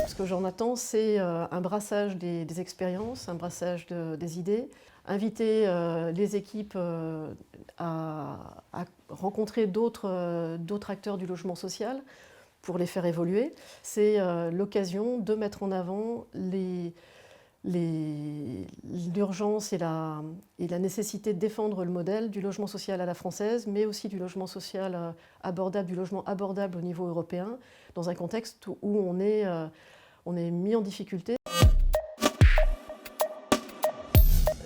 Ce que j'en attends, c'est un brassage des expériences, un brassage des idées, inviter les équipes à rencontrer d'autres acteurs du logement social pour les faire évoluer. C'est l'occasion de mettre en avant l'urgence et la nécessité de défendre le modèle du logement social à la française, mais aussi du logement social abordable, du logement abordable au niveau européen, dans un contexte où on est mis en difficulté.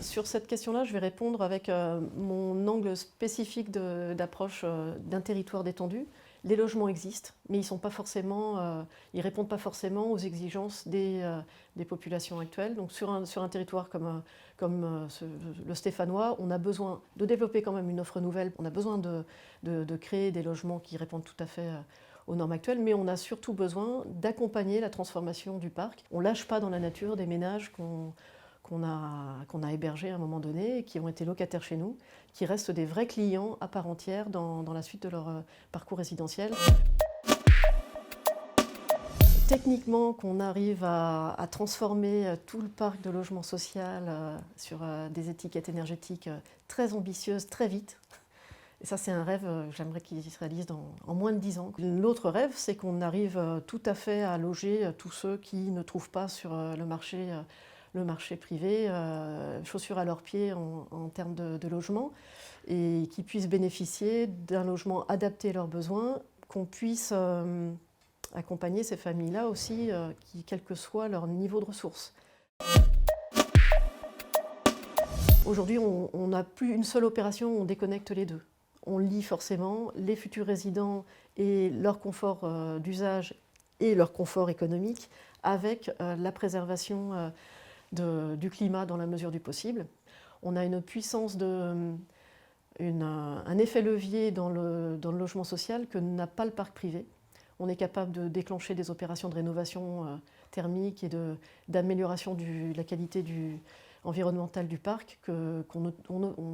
Sur cette question-là, je vais répondre avec mon angle spécifique d'approche d'un territoire détendu. Les logements existent, mais ils ne répondent pas forcément aux exigences des populations actuelles. Donc sur un territoire comme le stéphanois, on a besoin de développer quand même une offre nouvelle. On a besoin de créer des logements qui répondent tout à fait aux normes actuelles, mais on a surtout besoin d'accompagner la transformation du parc. On ne lâche pas dans la nature des ménages qu'on a hébergés à un moment donné, qui ont été locataires chez nous, qui restent des vrais clients à part entière dans la suite de leur parcours résidentiel. Techniquement, qu'on arrive à transformer tout le parc de logement social sur des étiquettes énergétiques très ambitieuses, très vite. Et ça, c'est un rêve, j'aimerais qu'il se réalise en moins de 10 ans. L'autre rêve, c'est qu'on arrive tout à fait à loger tous ceux qui ne trouvent pas sur le marché privé, chaussures à leurs pieds en termes de logement, et qui puissent bénéficier d'un logement adapté à leurs besoins, qu'on puisse accompagner ces familles-là aussi, quel que soit leur niveau de ressources. Aujourd'hui, on n'a plus une seule opération, on déconnecte les deux. On lie forcément les futurs résidents et leur confort d'usage et leur confort économique avec la préservation du climat dans la mesure du possible. On a une puissance, un effet levier dans le logement social que n'a pas le parc privé. On est capable de déclencher des opérations de rénovation thermique et d'amélioration de la qualité environnementale du parc qu'on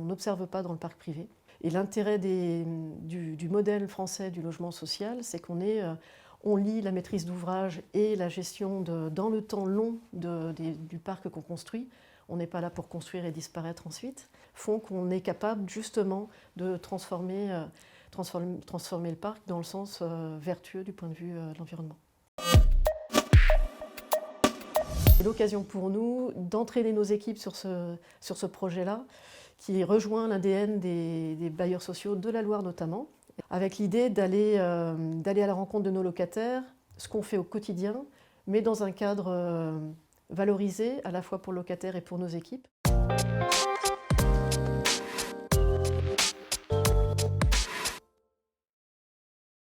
n'observe pas dans le parc privé. Et l'intérêt du modèle français du logement social, c'est on lie la maîtrise d'ouvrage et la gestion dans le temps long du parc qu'on construit. On n'est pas là pour construire et disparaître ensuite. Font qu'on est capable justement de transformer le parc dans le sens vertueux du point de vue de l'environnement. C'est l'occasion pour nous d'entraîner nos équipes sur ce projet-là, qui rejoint l'ADN des bailleurs sociaux de la Loire notamment, avec l'idée d'aller à la rencontre de nos locataires, ce qu'on fait au quotidien, mais dans un cadre valorisé à la fois pour le locataire et pour nos équipes.